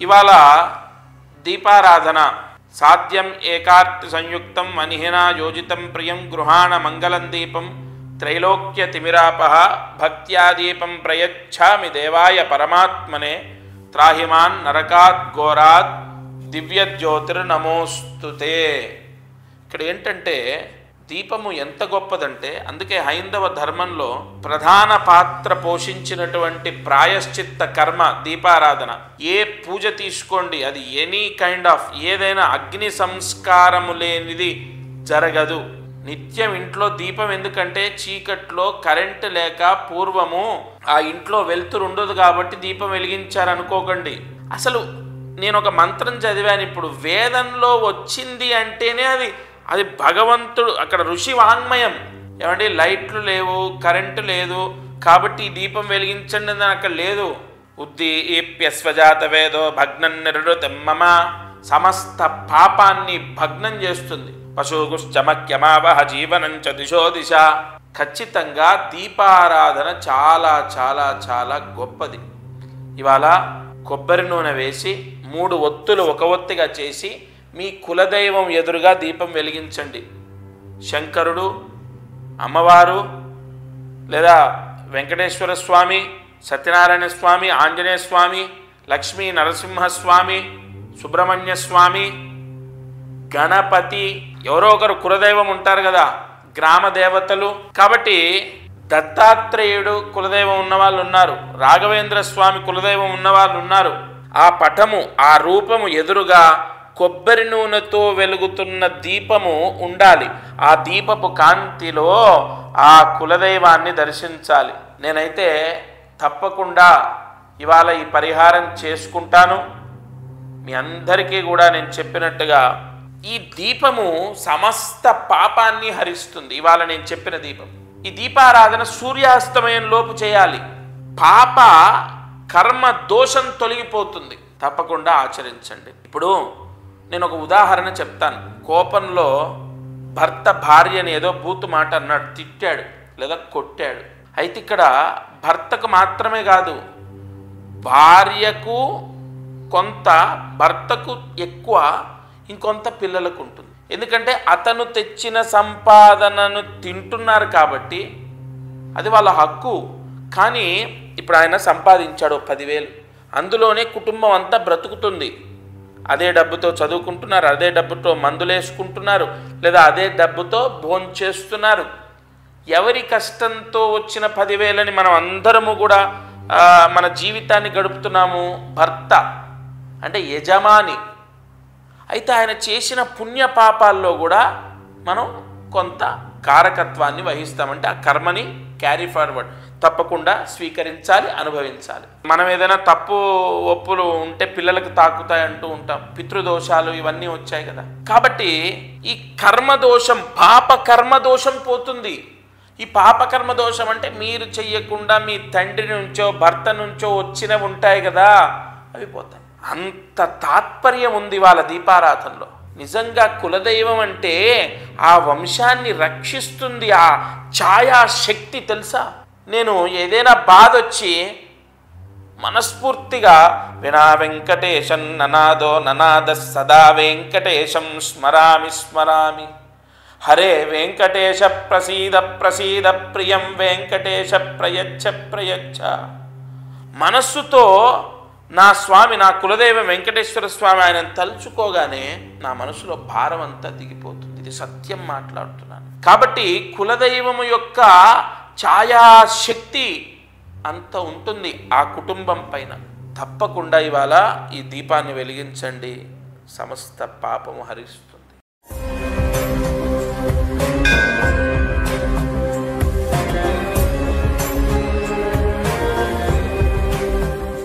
ఇవాళ దీపారాధన సాధ్యం ఏకార్తి సంయుక్తం మనిహినా యోజితం ప్రియం గృహాణ మంగళం దీపం త్రైలోక్య తిమిరాపహ భక్త్యా దీపం ప్రయచ్ఛామి దేవాయ పరమాత్మనే త్రాహిమాన్ నరకాత్ ఘోరాత్ దివ్యజ్యోతిర్నమోస్తుతే. ఇక్కడ ఏంటంటే దీపము ఎంత గొప్పదంటే, అందుకే హైందవ ధర్మంలో ప్రధాన పాత్ర పోషించినటువంటి ప్రాయశ్చిత్త కర్మ దీపారాధన. ఏ పూజ తీసుకోండి, అది ఎనీ కైండ్ ఆఫ్ ఏదైనా అగ్ని సంస్కారము లేనిది జరగదు. నిత్యం ఇంట్లో దీపం, ఎందుకంటే చీకట్లో కరెంటు లేక పూర్వము ఆ ఇంట్లో వెలుతురు ఉండదు కాబట్టి దీపం వెలిగించారనుకోకండి. అసలు నేను ఒక మంత్రం చదివాను, ఇప్పుడు వేదంలో వచ్చింది అంటేనే అది భగవంతుడు, అక్కడ ఋషి వాంగ్మయం. ఏమండి, లైట్లు లేవు, కరెంటు లేదు కాబట్టి ఈ దీపం వెలిగించండి అని అక్కడ లేదు. ఉద్దీప్యస్వజాత వేదో భగ్నం నిరుతెమ్మమ, సమస్త పాపాన్ని భగ్నం చేస్తుంది. పశుగుశ్చమక్యమావహ జీవనంచ దిశో దిశ. ఖచ్చితంగా దీపారాధన చాలా చాలా చాలా గొప్పది. ఇవాళ కొబ్బరి నూనె వేసి 3 ఒత్తులు ఒక ఒత్తిగా చేసి మీ కులదైవం ఎదురుగా దీపం వెలిగించండి. శంకరుడు, అమ్మవారు, లేదా వెంకటేశ్వర స్వామి, సత్యనారాయణ స్వామి, ఆంజనేయ స్వామి, లక్ష్మీ నరసింహస్వామి, సుబ్రహ్మణ్య స్వామి, గణపతి, ఎవరో ఒకరు కులదైవం ఉంటారు కదా, గ్రామ దేవతలు. కాబట్టి దత్తాత్రేయుడు కులదైవం ఉన్నవాళ్ళు ఉన్నారు, రాఘవేంద్ర స్వామి కులదైవం ఉన్నవాళ్ళు ఉన్నారు. ఆ పటము, ఆ రూపము ఎదురుగా కొబ్బరి నూనెతో వెలుగుతున్న దీపము ఉండాలి. ఆ దీపపు కాంతిలో ఆ కులదైవాన్ని దర్శించాలి. నేనైతే తప్పకుండా ఇవాళ ఈ పరిహారం చేసుకుంటాను. మీ అందరికీ కూడా నేను చెప్పినట్టుగా ఈ దీపము సమస్త పాపాన్ని హరిస్తుంది. ఇవాళ నేను చెప్పిన దీపం, ఈ దీపారాధన సూర్యాస్తమయం లోపు చేయాలి. పాప కర్మ దోషం తొలగిపోతుంది. తప్పకుండా ఆచరించండి. ఇప్పుడు నేను ఒక ఉదాహరణ చెప్తాను. కోపంలో భర్త భార్యని ఏదో బూతు మాట అన్నాడు, తిట్టాడు లేదా కొట్టాడు. అయితే ఇక్కడ భర్తకు మాత్రమే కాదు, భార్యకు కొంత, భర్తకు ఎక్కువ, ఇంకొంత పిల్లలకు ఉంటుంది. ఎందుకంటే అతను తెచ్చిన సంపాదనను తింటున్నారు కాబట్టి అది వాళ్ళ హక్కు. కానీ ఇప్పుడు ఆయన సంపాదించాడు 10,000, అందులోనే కుటుంబం అంతా బ్రతుకుతుంది. అదే డబ్బుతో చదువుకుంటున్నారు, అదే డబ్బుతో మందులేసుకుంటున్నారు, లేదా అదే డబ్బుతో భోంచేస్తున్నారు. ఎవరి కష్టంతో వచ్చిన 10,000ని మనం అందరము కూడా మన జీవితాన్ని గడుపుతున్నాము. భర్త అంటే యజమాని. అయితే ఆయన చేసిన పుణ్యపాపాల్లో కూడా మనం కొంత కారకత్వాన్ని వహిస్తామంటే ఆ కర్మని క్యారీ ఫార్వర్డ్ తప్పకుండా స్వీకరించాలి, అనుభవించాలి. మనం ఏదైనా తప్పు ఒప్పులు ఉంటే పిల్లలకు తాకుతాయి అంటూ ఉంటాం. పితృదోషాలు ఇవన్నీ వచ్చాయి కదా. కాబట్టి ఈ కర్మదోషం, పాప కర్మదోషం పోతుంది. ఈ పాప కర్మదోషం అంటే మీరు చెయ్యకుండా మీ తండ్రి నుంచో భర్త నుంచో వచ్చినవి ఉంటాయి కదా, అవి పోతాయి. అంత తాత్పర్యం ఉంది వాళ్ళ దీపారాధనలో. నిజంగా కులదైవం అంటే ఆ వంశాన్ని రక్షిస్తుంది. ఆ ఛాయాశక్తి తెలుసా. నేను ఏదైనా బాధ వచ్చి మనస్ఫూర్తిగా వినా వెంకటేశం ననాదో ననాద సదా వెంకటేశం స్మరామి స్మరామి, హరే వెంకటేశ ప్రసీద ప్రసీద ప్రియం వెంకటేశ ప్రయచ్చ ప్రయచ్చ. మనస్సుతో నా స్వామి, నా కులదైవం వెంకటేశ్వర స్వామి, ఆయన తలుచుకోగానే నా మనసులో భారం అంతా దిగిపోతుంది. ఇది సత్యం మాట్లాడుతున్నాను. కాబట్టి కులదైవము యొక్క ఛాయాశక్తి అంత ఉంటుంది ఆ కుటుంబం పైన. తప్పకుండా ఇవాళ ఈ దీపాన్ని వెలిగించండి, సమస్త పాపము హరిస్తుంది.